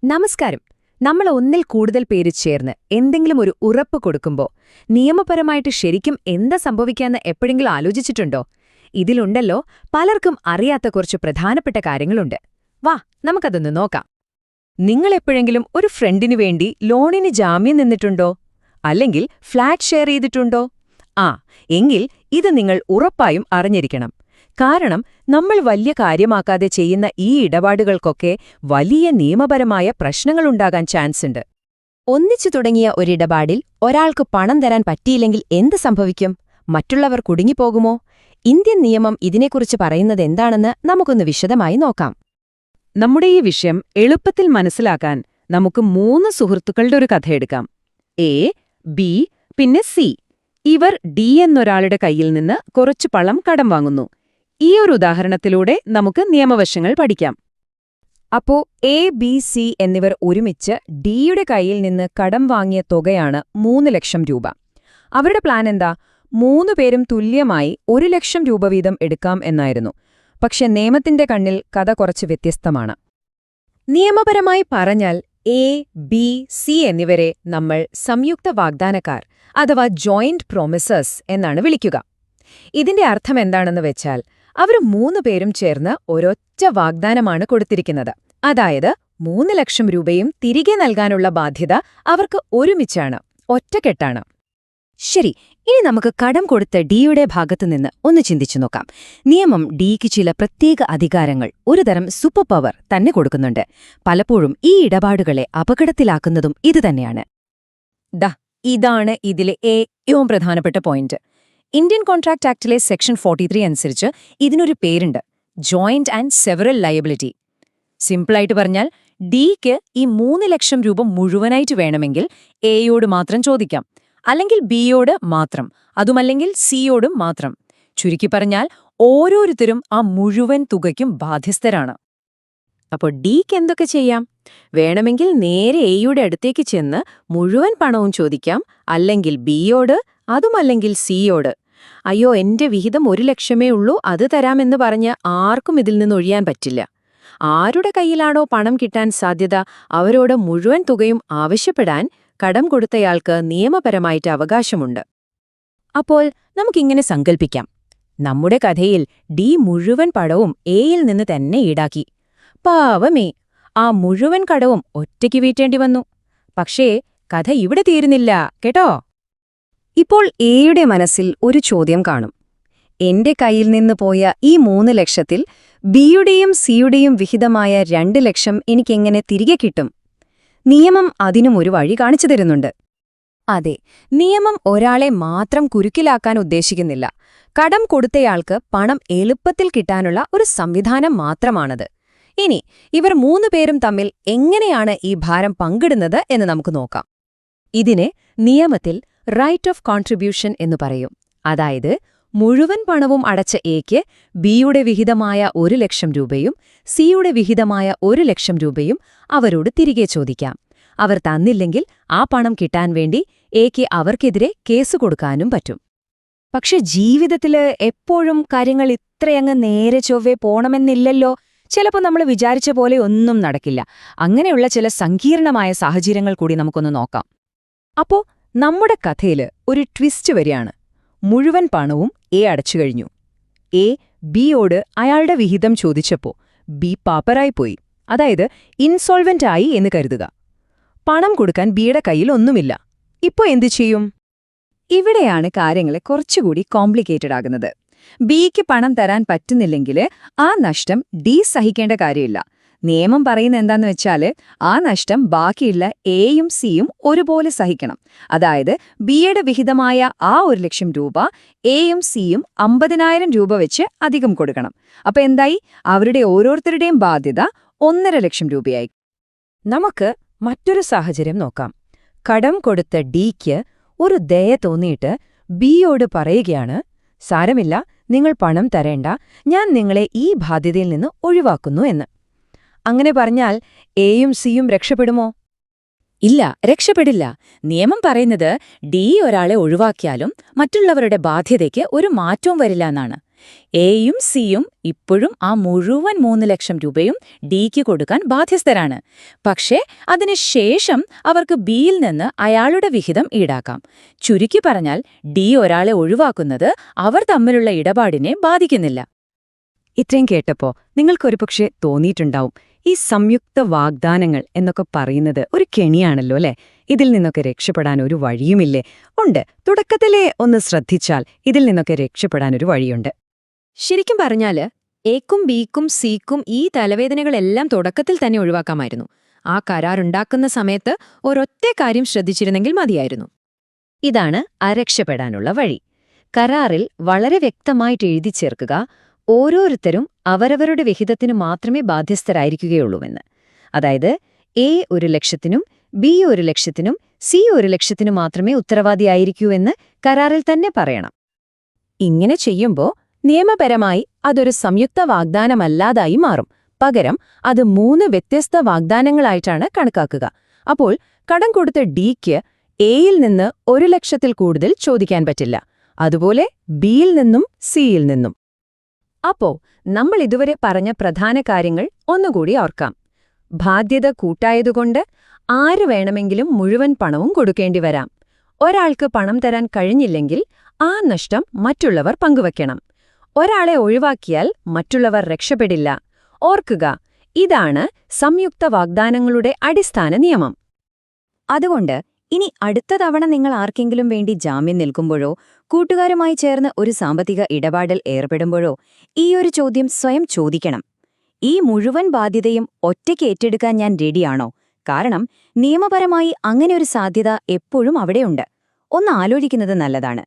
നമസ്കാരം. നമ്മൾ ഒന്നിൽ കൂടുതൽ പേര് ചേർന്ന് എന്തെങ്കിലും ഒരു ഉറപ്പ് കൊടുക്കുമ്പോൾ നിയമപരമായിട്ട് ശരിക്കും എന്താ സംഭവിക്കാന്ന് എപ്പോഴെങ്കിലും ആലോചിച്ചിട്ടുണ്ടോ? ഇതിലുണ്ടല്ലോ പലർക്കും അറിയാത്ത കുറച്ച് പ്രധാനപ്പെട്ട കാര്യങ്ങളുണ്ട്. വാ, നമുക്കതൊന്ന് നോക്കാം. നിങ്ങളെപ്പോഴെങ്കിലും ഒരു ഫ്രണ്ടിനു വേണ്ടി ലോണിന് ജാമ്യം നിന്നിട്ടുണ്ടോ? അല്ലെങ്കിൽ ഫ്ലാറ്റ് ഷെയർ ചെയ്തിട്ടുണ്ടോ? എങ്കിൽ ഇത് നിങ്ങൾ ഉറപ്പായും അറിഞ്ഞിരിക്കണം. കാരണം നമ്മൾ വലിയ കാര്യമാക്കാതെ ചെയ്യുന്ന ഈ ഇടപാടുകൾക്കൊക്കെ വലിയ നിയമപരമായ പ്രശ്നങ്ങളുണ്ടാകാൻ ചാൻസുണ്ട്. ഒന്നിച്ചു തുടങ്ങിയ ഒരിടപാടിൽ ഒരാൾക്ക് പണം തരാൻ പറ്റിയില്ലെങ്കിൽ എന്ത് സംഭവിക്കും? മറ്റുള്ളവർ കുടുങ്ങിപ്പോകുമോ? ഇന്ത്യൻ നിയമം ഇതിനെക്കുറിച്ച് പറയുന്നത് എന്താണെന്ന് നമുക്കൊന്ന് വിശദമായി നോക്കാം. നമ്മുടെ ഈ വിഷയം എളുപ്പത്തിൽ മനസ്സിലാക്കാൻ നമുക്ക് 3 സുഹൃത്തുക്കളുടെ ഒരു കഥയെടുക്കാം. എ, ബി, പിന്നെ സി. ഇവർ ഡി എന്നൊരാളുടെ കയ്യിൽ നിന്ന് കുറച്ചു പണം കടം വാങ്ങുന്നു. ഈ ഒരു ഉദാഹരണത്തിലൂടെ നമുക്ക് നിയമവശങ്ങൾ പഠിക്കാം. അപ്പോ എ, ബി, സി എന്നിവർ ഒരുമിച്ച് ഡിയുടെ കയ്യിൽ നിന്ന് കടം വാങ്ങിയ തുകയാണ് 3 ലക്ഷം രൂപ. അവരുടെ പ്ലാൻ എന്താ? 3 പേരും തുല്യമായി 1 ലക്ഷം രൂപ വീതം എടുക്കാം എന്നായിരുന്നു. പക്ഷെ നിയമത്തിന്റെ കണ്ണിൽ കഥ കുറച്ച് വ്യത്യസ്തമാണ്. നിയമപരമായി പറഞ്ഞാൽ എ, ബി, സി എന്നിവരെ നമ്മൾ സംയുക്ത വാഗ്ദാനക്കാർ അഥവാ ജോയിന്റ് പ്രോമിസേഴ്സ് എന്നാണ് വിളിക്കുക. ഇതിന്റെ അർത്ഥം എന്താണെന്ന് വെച്ചാൽ അവർ 3 പേരും ചേർന്ന് ഒരൊറ്റ വാഗ്ദാനമാണ് കൊടുത്തിരിക്കുന്നത്. അതായത് 3 ലക്ഷം രൂപയും തിരികെ നൽകാനുള്ള ബാധ്യത അവർക്ക് ഒരുമിച്ചാണ്, ഒറ്റക്കെട്ടാണ്. ശരി, ഇനി നമുക്ക് കടം കൊടുത്ത ഡിയുടെ ഭാഗത്തുനിന്ന് ഒന്ന് ചിന്തിച്ചു നോക്കാം. നിയമം ഡിക്ക് ചില പ്രത്യേക അധികാരങ്ങൾ, ഒരുതരം സൂപ്പർ പവർ തന്നെ കൊടുക്കുന്നുണ്ട്. പലപ്പോഴും ഈ ഇടപാടുകളെ അപകടത്തിലാക്കുന്നതും ഇതുതന്നെയാണ്. ഇതാണ് ഇതിലെ ഏറ്റവും പ്രധാനപ്പെട്ട പോയിന്റ്. ഇന്ത്യൻ കോൺട്രാക്ട് ആക്ടിലെ സെക്ഷൻ 43 അനുസരിച്ച് ഇതിനൊരു പേരുണ്ട്: ജോയിന്റ് ആൻഡ് സെവറൽ ലയബിലിറ്റി. സിംപിളായിട്ട് പറഞ്ഞാൽ ഡിക്ക് ഈ 3 ലക്ഷം രൂപ മുഴുവനായിട്ട് വേണമെങ്കിൽ എയോട് മാത്രം ചോദിക്കാം, അല്ലെങ്കിൽ ബിയോട് മാത്രം, അതുമല്ലെങ്കിൽ സിയോടും മാത്രം. ചുരുക്കി പറഞ്ഞാൽ ഓരോരുത്തരും ആ മുഴുവൻ തുകയ്ക്കും ബാധ്യസ്ഥരാണ്. അപ്പോൾ ഡിക്ക് എന്തൊക്കെ ചെയ്യാം? വേണമെങ്കിൽ നേരെ എയുടെ അടുത്തേക്ക് ചെന്ന് മുഴുവൻ പണവും ചോദിക്കാം, അല്ലെങ്കിൽ ബിയോട്, അതുമല്ലെങ്കിൽ സിയോട്. അയ്യോ, എന്റെ വിഹിതം 1 ലക്ഷമേ ഉള്ളൂ, അത് തരാമെന്ന് പറഞ്ഞ് ആർക്കും ഇതിൽ നിന്ന് ഒഴിയാൻ പറ്റില്ല. ആരുടെ കയ്യിലാണോ പണം കിട്ടാൻ സാധ്യത അവരോട് മുഴുവൻ തുകയും ആവശ്യപ്പെടാൻ കടം കൊടുത്തയാൾക്ക് നിയമപരമായിട്ട് അവകാശമുണ്ട്. അപ്പോൾ നമുക്കിങ്ങനെ സങ്കൽപ്പിക്കാം, നമ്മുടെ കഥയിൽ ഡി മുഴുവൻ പണവും എയിൽ നിന്ന് തന്നെ ഈടാക്കി. പാവമേ, ആ മുഴുവൻ കടവും ഒറ്റയ്ക്ക് വീട്ടേണ്ടി വന്നു. പക്ഷേ കഥ ഇവിടെ തീരുന്നില്ല കേട്ടോ. ഇപ്പോൾ എയുടെ മനസ്സിൽ ഒരു ചോദ്യം കാണും: എന്റെ കയ്യിൽ നിന്ന് പോയ ഈ 3 ലക്ഷത്തിൽ ബിയുടെയും സിയുടെയും വിഹിതമായ 2 ലക്ഷം എനിക്കെങ്ങനെ തിരികെ കിട്ടും? നിയമം അതിനും ഒരു വഴി കാണിച്ചു തരുന്നുണ്ട്. അതെ, നിയമം ഒരാളെ മാത്രം കുരുക്കിലാക്കാൻ ഉദ്ദേശിക്കുന്നില്ല. കടം കൊടുത്തയാൾക്ക് പണം എളുപ്പത്തിൽ കിട്ടാനുള്ള ഒരു സംവിധാനം മാത്രമാണത്. ഇനി ഇവർ 3 പേരും തമ്മിൽ എങ്ങനെയാണ് ഈ ഭാരം പങ്കിടുന്നത് എന്ന് നമുക്ക് നോക്കാം. ഇതിനെ നിയമത്തിൽ റൈറ്റ് ഓഫ് കോൺട്രിബ്യൂഷൻ എന്നു പറയും. അതായത് മുഴുവൻ പണവും അടച്ച എക്ക് ബിയുടെ വിഹിതമായ 1 ലക്ഷം രൂപയും സിയുടെ വിഹിതമായ 1 ലക്ഷം രൂപയും അവരോട് തിരികെ ചോദിക്കാം. അവർ തന്നില്ലെങ്കിൽ ആ പണം കിട്ടാൻ വേണ്ടി എക്ക് അവർക്കെതിരെ കേസ് കൊടുക്കാനും പറ്റും. പക്ഷെ ജീവിതത്തില് എപ്പോഴും കാര്യങ്ങൾ ഇത്രയങ്ങ് നേരെ ചൊവ്വേ പോണമെന്നില്ലല്ലോ. ചിലപ്പോൾ നമ്മൾ വിചാരിച്ച പോലെ ഒന്നും നടക്കില്ല. അങ്ങനെയുള്ള ചില സങ്കീർണമായ സാഹചര്യങ്ങൾ കൂടി നമുക്കൊന്ന് നോക്കാം. അപ്പോ നമ്മുടെ കഥയില് ഒരു ട്വിസ്റ്റ് വരികയാണ്. മുഴുവൻ പണവും എ അടച്ചു കഴിഞ്ഞു. എ ബിയോട് അയാളുടെ വിഹിതം ചോദിച്ചപ്പോ ബി പാപ്പറായിപ്പോയി, അതായത് ഇൻസോൾവെന്റ് ആയി എന്ന് കരുതുക. പണം കൊടുക്കാൻ ബിയുടെ കയ്യിൽ ഒന്നുമില്ല. ഇപ്പോ എന്തു ചെയ്യും? ഇവിടെയാണ് കാര്യങ്ങളെ കുറച്ചുകൂടി കോംപ്ലിക്കേറ്റഡ് ആകുന്നത്. ബിക്ക് പണം തരാൻ പറ്റുന്നില്ലെങ്കിൽ ആ നഷ്ടം ഡി സഹിക്കേണ്ട കാര്യമില്ല. നിയമം പറയുന്ന എന്താന്ന് വെച്ചാല് ആ നഷ്ടം ബാക്കിയുള്ള എയും സിയും ഒരുപോലെ സഹിക്കണം. അതായത് ബിയുടെ വിഹിതമായ ആ 1 ലക്ഷം രൂപ എയും സിയും 50,000 രൂപ വെച്ച് അധികം കൊടുക്കണം. അപ്പൊ എന്തായി? അവരുടെ ഓരോരുത്തരുടെയും ബാധ്യത 1.5 ലക്ഷം രൂപയായി. നമുക്ക് മറ്റൊരു സാഹചര്യം നോക്കാം. കടം കൊടുത്ത ഡിക്ക് ഒരു ദയ തോന്നിയിട്ട് ബിയോട് പറയുകയാണ്: സാരമില്ല, നിങ്ങൾ പണം തരേണ്ട, ഞാൻ നിങ്ങളെ ഈ ബാധ്യതയിൽ നിന്ന് ഒഴിവാക്കുന്നു എന്ന്. അങ്ങനെ പറഞ്ഞാൽ എയും സിയും രക്ഷപ്പെടുമോ? ഇല്ല, രക്ഷപ്പെടില്ല. നിയമം പറയുന്നത് ഡി ഒരാളെ ഒഴിവാക്കിയാലും മറ്റുള്ളവരുടെ ബാധ്യതയ്ക്ക് ഒരു മാറ്റവും വരില്ല എന്നാണ്. എയും സിയും ഇപ്പോഴും ആ മുഴുവൻ 3 ലക്ഷം രൂപയും ഡിക്ക് കൊടുക്കാൻ ബാധ്യസ്ഥരാണ്. പക്ഷേ അതിനുശേഷം അവർക്ക് ബിയിൽ നിന്ന് അയാളുടെ വിഹിതം ഈടാക്കാം. ചുരുക്കി പറഞ്ഞാൽ ഡി ഒരാളെ ഒഴിവാക്കുന്നത് അവർ തമ്മിലുള്ള ഇടപാടിനെ ബാധിക്കുന്നില്ല. ഇത്രയും കേട്ടപ്പോ നിങ്ങൾക്കൊരുപക്ഷെ തോന്നിയിട്ടുണ്ടാവും, ഈ സംയുക്ത വാഗ്ദാനങ്ങൾ എന്നൊക്കെ പറയുന്നത് ഒരു കെണിയാണല്ലോ അല്ലേ? ഇതിൽ നിന്നൊക്കെ രക്ഷപ്പെടാൻ ഒരു വഴിയുമില്ലേ? ഉണ്ട്. തുടക്കത്തിലേ ഒന്ന് ശ്രദ്ധിച്ചാൽ ഇതിൽ നിന്നൊക്കെ രക്ഷപ്പെടാൻ ഒരു വഴിയുണ്ട്. ശരിക്കും പറഞ്ഞാല് എക്കും ബിക്കും സിക്കും ഈ തലവേദനകളെല്ലാം തുടക്കത്തിൽ തന്നെ ഒഴിവാക്കാമായിരുന്നു. ആ കരാറുണ്ടാക്കുന്ന സമയത്ത് ഒരൊറ്റ കാര്യം ശ്രദ്ധിച്ചിരുന്നെങ്കിൽ മതിയായിരുന്നു. ഇതാണ് രക്ഷപ്പെടാനുള്ള വഴി. കരാറിൽ വളരെ വ്യക്തമായിട്ട് എഴുതി ചേർക്കുക, ഓരോരുത്തരും അവരവരുടെ വിഹിതത്തിനു മാത്രമേ ബാധ്യസ്ഥരായിരിക്കുകയുള്ളൂവെന്ന്. അതായത് എ 1 ലക്ഷത്തിനും ബി 1 ലക്ഷത്തിനും സി 1 ലക്ഷത്തിനും മാത്രമേ ഉത്തരവാദിയായിരിക്കൂ എന്ന് കരാറിൽ തന്നെ പറയണം. ഇങ്ങനെ ചെയ്യുമ്പോൾ നിയമപരമായി അതൊരു സംയുക്ത വാഗ്ദാനമല്ലാതായി മാറും. പകരം അത് 3 വ്യത്യസ്ത വാഗ്ദാനങ്ങളായിട്ടാണ് കണക്കാക്കുക. അപ്പോൾ കടം കൊടുത്ത ഡിക്ക് എയിൽ നിന്ന് 1 ലക്ഷത്തിൽ കൂടുതൽ ചോദിക്കാൻ പറ്റില്ല, അതുപോലെ ബിയിൽ നിന്നും സിയിൽ നിന്നും. അപ്പോ നമ്മൾ ഇതുവരെ പറഞ്ഞ പ്രധാന കാര്യങ്ങൾ ഒന്നുകൂടി ഓർക്കാം. ബാധ്യത കൂട്ടായതുകൊണ്ട് ആര് വേണമെങ്കിലും മുഴുവൻ പണവും കൊടുക്കേണ്ടി വരാം. ഒരാൾക്ക് പണം തരാൻ കഴിഞ്ഞില്ലെങ്കിൽ ആ നഷ്ടം മറ്റുള്ളവർ പങ്കുവയ്ക്കണം. ഒരാളെ ഒഴിവാക്കിയാൽ മറ്റുള്ളവർ രക്ഷപ്പെടില്ല. ഓർക്കുക, ഇതാണ് സംയുക്ത വാഗ്ദാനങ്ങളുടെ അടിസ്ഥാന നിയമം. അതുകൊണ്ട് ഇനി അടുത്ത തവണ നിങ്ങൾ ആർക്കെങ്കിലും വേണ്ടി ജാമ്യം നിൽക്കുമ്പോഴോ കൂട്ടുകാരുമായി ചേർന്ന് ഒരു സാമ്പത്തിക ഇടപാടിൽ ഏർപ്പെടുമ്പോഴോ ഈ ഒരു ചോദ്യം സ്വയം ചോദിക്കണം. ഈ മുഴുവൻ ബാധ്യതയും ഒറ്റയ്ക്ക് ഏറ്റെടുക്കാൻ ഞാൻ റെഡിയാണോ? കാരണം നിയമപരമായി അങ്ങനെ ഒരു സാധ്യത എപ്പോഴും അവിടെയുണ്ട്. ഒന്ന് ആലോചിക്കുന്നത് നല്ലതാണ്.